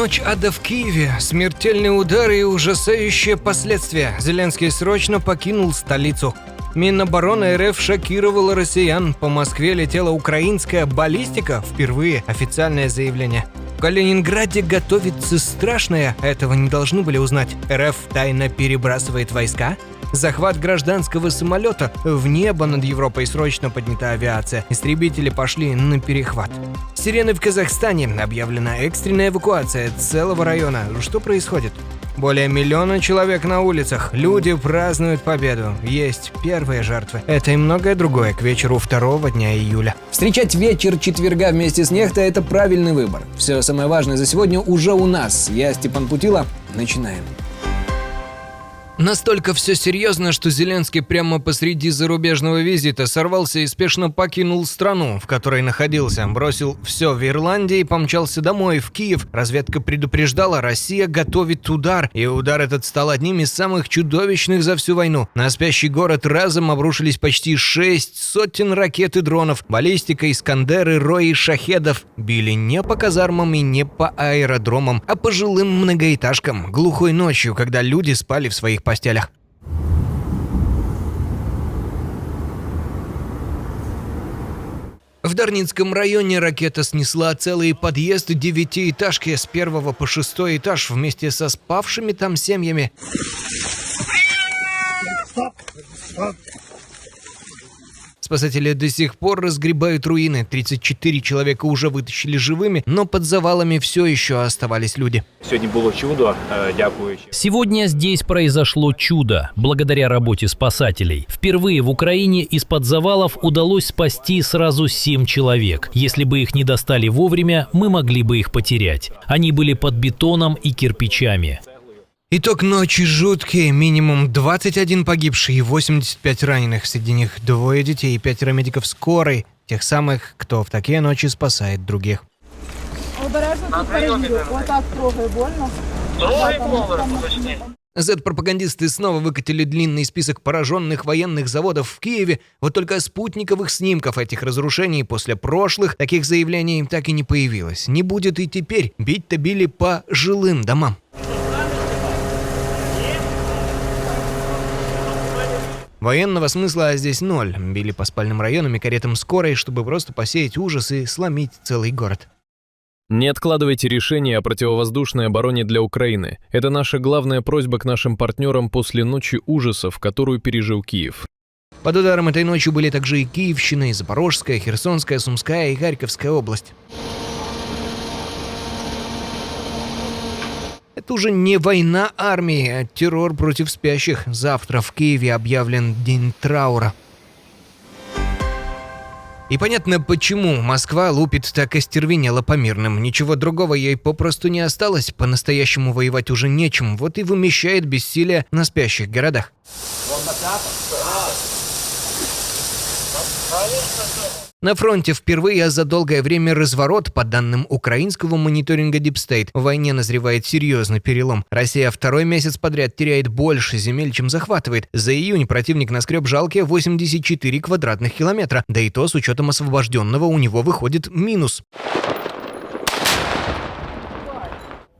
Ночь ада в Киеве, смертельные удары и ужасающие последствия. Зеленский срочно покинул столицу. Минобороны РФ шокировала россиян. По Москве летела украинская баллистика. Впервые официальное заявление. В Калининграде готовится страшное. Этого не должны были узнать. РФ тайно перебрасывает войска. Захват гражданского самолета. В небо над Европой срочно поднята авиация. Истребители пошли на перехват. Сирены в Казахстане. Объявлена экстренная эвакуация целого района. Что происходит? Более 1 миллиона человек на улицах. Люди празднуют победу. Есть первые жертвы. Это и многое другое к вечеру 2 дня июля. Встречать вечер четверга вместе с Нехта – это правильный выбор. Все самое важное за сегодня уже у нас. Я Степан Путила. Начинаем. Настолько все серьезно, что Зеленский прямо посреди зарубежного визита сорвался и спешно покинул страну, в которой находился, бросил все в Ирландии и помчался домой, в Киев. Разведка предупреждала, Россия готовит удар, и удар этот стал одним из самых чудовищных за всю войну. На спящий город разом обрушились почти 6 сотен ракет и дронов, баллистика, искандеры, рои шахедов. Били не по казармам и не по аэродромам, а по жилым многоэтажкам, глухой ночью, когда люди спали в своих постелях. В Дарницком районе ракета снесла целый подъезд 9-этажки с 1 по 6 этаж вместе со спавшими там семьями. Спасатели до сих пор разгребают руины. 34 человека уже вытащили живыми, но под завалами все еще оставались люди. Сегодня было чудо, дякуючи. Сегодня здесь произошло чудо, благодаря работе спасателей. Впервые в Украине из-под завалов удалось спасти сразу 7 человек. Если бы их не достали вовремя, мы могли бы их потерять. Они были под бетоном и кирпичами. Итог ночи жуткий. Минимум 21 погибший и 85 раненых. Среди них 2 детей и 5 медиков скорой. Тех самых, кто в такие ночи спасает других. Обережно тут перевірю. Отак трогай, больно. Z-пропагандисты снова выкатили длинный список пораженных военных заводов в Киеве. Вот только спутниковых снимков этих разрушений после прошлых таких заявлений так и не появилось. Не будет и теперь. Бить-то били по жилым домам. Военного смысла здесь 0. Били по спальным районам и каретам скорой, чтобы просто посеять ужас и сломить целый город. Не откладывайте решение о противовоздушной обороне для Украины. Это наша главная просьба к нашим партнерам после ночи ужасов, которую пережил Киев. Под ударом этой ночью были также и Киевщина, и Запорожская, Херсонская, Сумская и Харьковская область. Это уже не война армии, а террор против спящих. Завтра в Киеве объявлен день траура. И понятно, почему Москва лупит так остервенело по мирным. Ничего другого ей попросту не осталось. По-настоящему воевать уже нечем. Вот и вымещает бессилие на спящих городах. На фронте впервые за долгое время разворот, по данным украинского мониторинга Deep State. В войне назревает серьезный перелом. Россия 2-й месяц подряд теряет больше земель, чем захватывает. За июнь противник наскреб жалкие 84 квадратных километра. Да и то с учетом освобожденного у него выходит минус.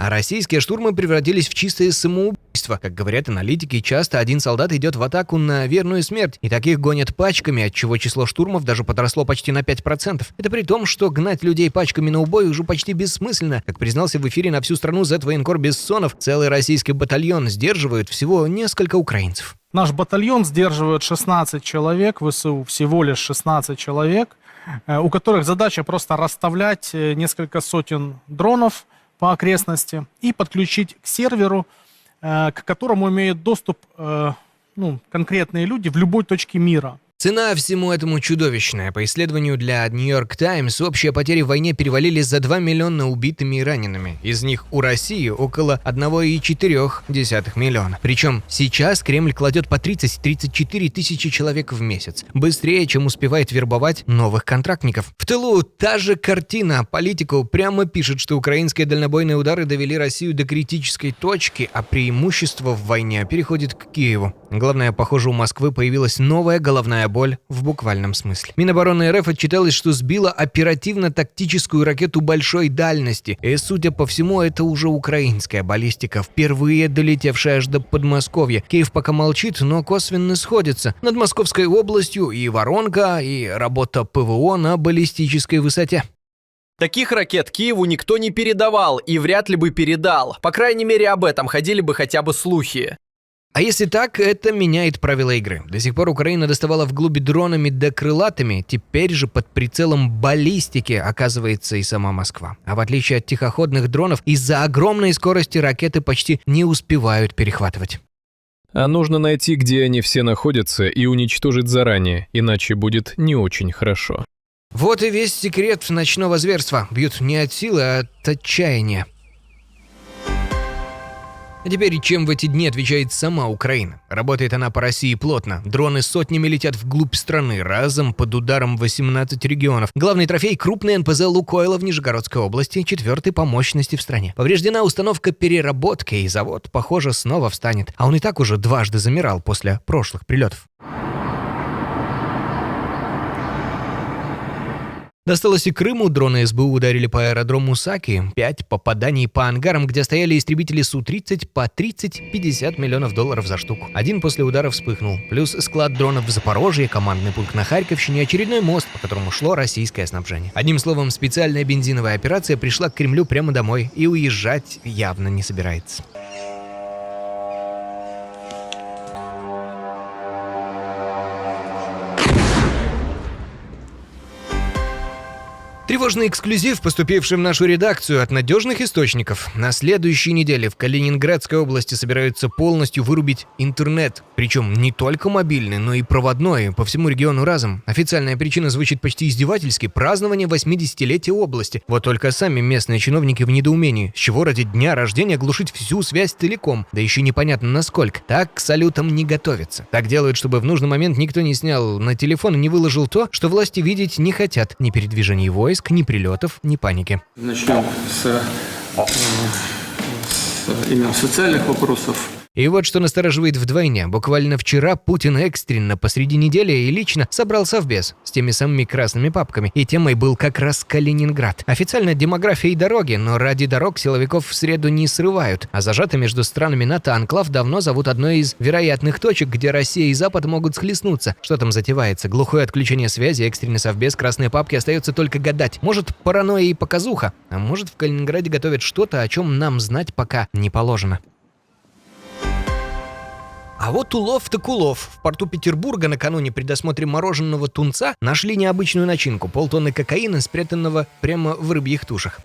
А российские штурмы превратились в чистое самоубийство. Как говорят аналитики, часто один солдат идет в атаку на верную смерть, и таких гонят пачками, отчего число штурмов даже подросло почти на 5%. Это при том, что гнать людей пачками на убой уже почти бессмысленно. Как признался в эфире на всю страну Z-военкор Бессонов, целый российский батальон сдерживают всего несколько украинцев. Наш батальон сдерживает 16 человек, ВСУ всего лишь 16 человек, у которых задача просто расставлять несколько сотен дронов по окрестности и подключить к серверу, к которому имеют доступ конкретные люди в любой точке мира. Цена всему этому чудовищная. По исследованию для New York Times, общие потери в войне перевалили за 2 миллиона убитыми и ранеными. Из них у России около 1,4 миллиона. Причем сейчас Кремль кладет по 30-34 тысячи человек в месяц. Быстрее, чем успевает вербовать новых контрактников. В тылу та же картина. Политику прямо пишет, что украинские дальнобойные удары довели Россию до критической точки, а преимущество в войне переходит к Киеву. Главное, похоже, у Москвы появилась новая головная боль в буквальном смысле. Минобороны РФ отчиталась, что сбила оперативно-тактическую ракету большой дальности. И, судя по всему, это уже украинская баллистика, впервые долетевшая аж до Подмосковья. Киев пока молчит, но косвенно сходится. Над Московской областью и воронка, и работа ПВО на баллистической высоте. Таких ракет Киеву никто не передавал и вряд ли бы передал. По крайней мере, об этом ходили бы хотя бы слухи. А если так, это меняет правила игры. До сих пор Украина доставала вглубь дронами да крылатыми, теперь же под прицелом баллистики оказывается и сама Москва. А в отличие от тихоходных дронов, из-за огромной скорости ракеты почти не успевают перехватывать. А нужно найти, где они все находятся, и уничтожить заранее, иначе будет не очень хорошо. Вот и весь секрет ночного зверства. Бьют не от силы, а от отчаяния. А теперь чем в эти дни отвечает сама Украина? Работает она по России плотно. Дроны сотнями летят вглубь страны, разом под ударом 18 регионов. Главный трофей – крупный НПЗ «Лукойла» в Нижегородской области, 4-й по мощности в стране. Повреждена установка переработки, и завод, похоже, снова встанет. А он и так уже дважды замирал после прошлых прилетов. Досталось и Крыму. Дроны СБУ ударили по аэродрому Саки. 5 попаданий по ангарам, где стояли истребители Су-30 по 30-50 миллионов долларов за штуку. Один после удара вспыхнул. Плюс склад дронов в Запорожье, командный пункт на Харьковщине, очередной мост, по которому шло российское снабжение. Одним словом, специальная бензиновая операция пришла к Кремлю прямо домой и уезжать явно не собирается. Тревожный эксклюзив, поступивший в нашу редакцию от надежных источников. На следующей неделе в Калининградской области собираются полностью вырубить интернет. Причем не только мобильный, но и проводной, по всему региону разом. Официальная причина звучит почти издевательски – празднование 80-летия области. Вот только сами местные чиновники в недоумении. С чего ради дня рождения глушить всю связь целиком? Да еще непонятно насколько. Так к салютам не готовятся. Так делают, чтобы в нужный момент никто не снял на телефон и не выложил то, что власти видеть не хотят. Ни передвижений войск, ни прилетов, ни паники. Начнем именно социальных вопросов. И вот что настораживает вдвойне. Буквально вчера Путин экстренно посреди недели и лично собрал совбез с теми самыми красными папками. И темой был как раз Калининград. Официально демография и дороги, но ради дорог силовиков в среду не срывают. А зажатый между странами НАТО анклав давно зовут одной из вероятных точек, где Россия и Запад могут схлестнуться. Что там затевается? Глухое отключение связи, экстренный совбез, красные папки, остается только гадать. Может, паранойя и показуха, а может, в Калининграде готовят что-то, о чем нам знать пока не положено. А вот улов так улов. В порту Петербурга накануне при досмотре мороженого тунца нашли необычную начинку – полтонны кокаина, спрятанного прямо в рыбьих тушах.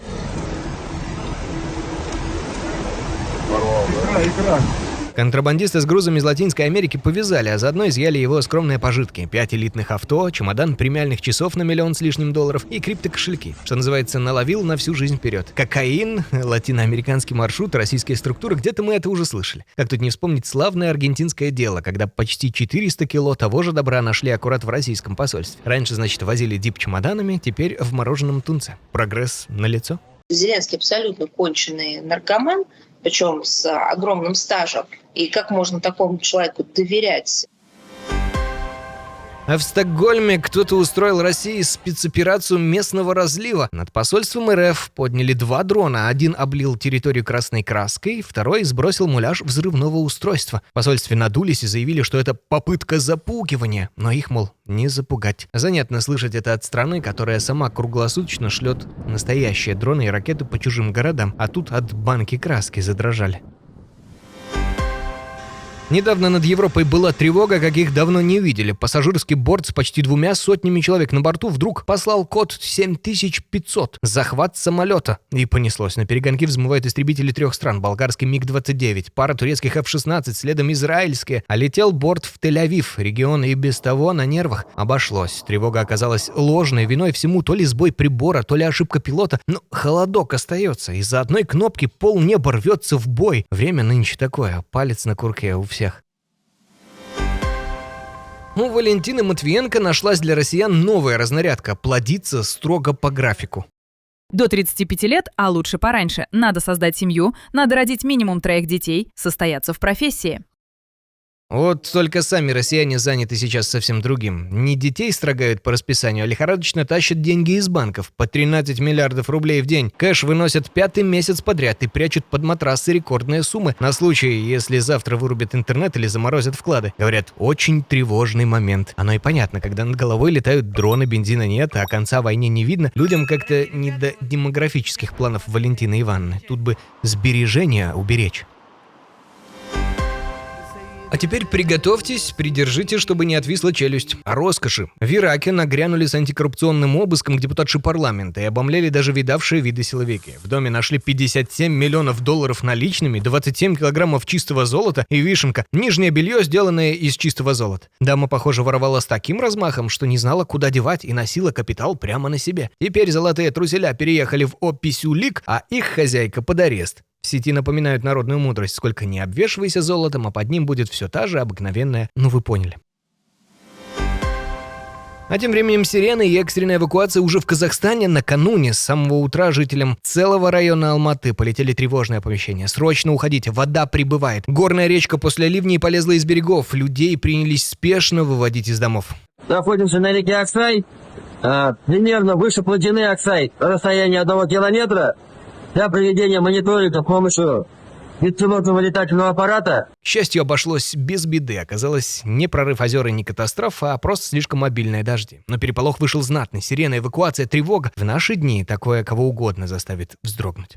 Контрабандисты с грузами из Латинской Америки повязали, а заодно изъяли его скромные пожитки. 5 элитных авто, чемодан премиальных часов на $1 миллион с лишним долларов и криптокошельки. Что называется, наловил на всю жизнь вперед. Кокаин, латиноамериканский маршрут, российские структуры, где-то мы это уже слышали. Как тут не вспомнить славное аргентинское дело, когда почти 400 кило того же добра нашли аккурат в российском посольстве. Раньше, значит, возили дип-чемоданами, теперь в мороженом тунце. Прогресс налицо. Зеленский абсолютно конченый наркоман, причем с огромным стажем. И как можно такому человеку доверять? А в Стокгольме кто-то устроил России спецоперацию местного разлива. Над посольством РФ подняли 2 дрона. Один облил территорию красной краской, второй сбросил муляж взрывного устройства. В посольстве надулись и заявили, что это попытка запугивания. Но их, мол, не запугать. Занятно слышать это от страны, которая сама круглосуточно шлет настоящие дроны и ракеты по чужим городам. А тут от банки краски задрожали. Недавно над Европой была тревога, каких давно не видели. Пассажирский борт с почти 200 человек на борту вдруг послал код 7500. Захват самолета. И понеслось. На перегонки взмывают истребители 3 стран. Болгарский МиГ-29, пара турецких F-16, следом израильские. А летел борт в Тель-Авив. Регион и без того на нервах. Обошлось. Тревога оказалась ложной. Виной всему то ли сбой прибора, то ли ошибка пилота. Но холодок остается. Из-за одной кнопки полнеба рвется в бой. Время нынче такое. Палец на курке у всех. У Валентины Матвиенко нашлась для россиян новая разнарядка – плодиться строго по графику. До 35 лет, а лучше пораньше, надо создать семью, надо родить минимум 3 детей, состояться в профессии. Вот только сами россияне заняты сейчас совсем другим. Не детей строгают по расписанию, а лихорадочно тащат деньги из банков. По 13 миллиардов рублей в день. Кэш выносят 5-й месяц подряд и прячут под матрасы рекордные суммы на случай, если завтра вырубят интернет или заморозят вклады. Говорят, очень тревожный момент. Оно и понятно, когда над головой летают дроны, бензина нет, а конца войне не видно. Людям как-то не до демографических планов Валентины Ивановны. Тут бы сбережения уберечь. А теперь приготовьтесь, придержите, чтобы не отвисла челюсть. О роскоши. В Ираке нагрянули с антикоррупционным обыском к депутатше парламента и обомлели даже видавшие виды силовики. В доме нашли 57 миллионов долларов наличными, 27 килограммов чистого золота и вишенка. Нижнее белье, сделанное из чистого золота. Дама, похоже, воровала с таким размахом, что не знала, куда девать, и носила капитал прямо на себе. Теперь золотые труселя переехали в Описюлик, а их хозяйка под арест. В сети напоминают народную мудрость: сколько не обвешивайся золотом, а под ним будет все та же обыкновенная, ну вы поняли. А тем временем сирены и экстренная эвакуация уже в Казахстане. Накануне с самого утра жителям целого района Алматы полетели тревожные оповещения. Срочно уходите, вода прибывает. Горная речка после ливней полезла из берегов. Людей принялись спешно выводить из домов. Находимся на реке Аксай. Примерно выше плотины Аксай. Расстояние 1 километра. Для проведения мониторинга с помощью беспилотного летательного аппарата. К счастью, обошлось без беды. Оказалось, не прорыв озер и не катастрофа, а просто слишком мобильные дожди. Но переполох вышел знатный. Сирена, эвакуация, тревога. В наши дни такое кого угодно заставит вздрогнуть.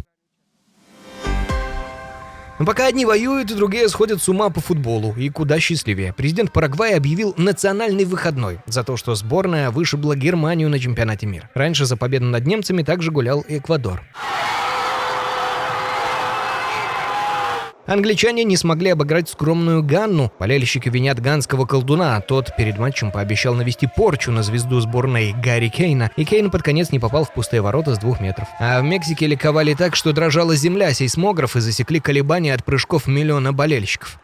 Но пока одни воюют, другие сходят с ума по футболу. И куда счастливее. Президент Парагвая объявил национальный выходной за то, что сборная вышибла Германию на чемпионате мира. Раньше за победу над немцами также гулял и Эквадор. Англичане не смогли обыграть скромную Ганну. Болельщики винят ганского колдуна. Тот перед матчем пообещал навести порчу на звезду сборной Гарри Кейна. И Кейн под конец не попал в пустые ворота с 2 метров. А в Мексике ликовали так, что дрожала земля. Сейсмографы засекли колебания от прыжков миллиона болельщиков.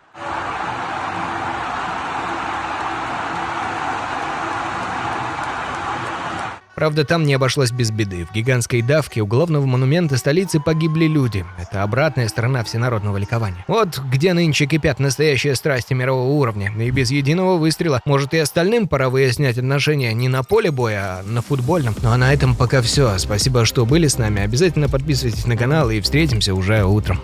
Правда, там не обошлось без беды. В гигантской давке у главного монумента столицы погибли люди. Это обратная сторона всенародного ликования. Вот где нынче кипят настоящие страсти мирового уровня. И без единого выстрела. Может, и остальным пора выяснять отношения не на поле боя, а на футбольном. Ну а на этом пока все. Спасибо, что были с нами. Обязательно подписывайтесь на канал и встретимся уже утром.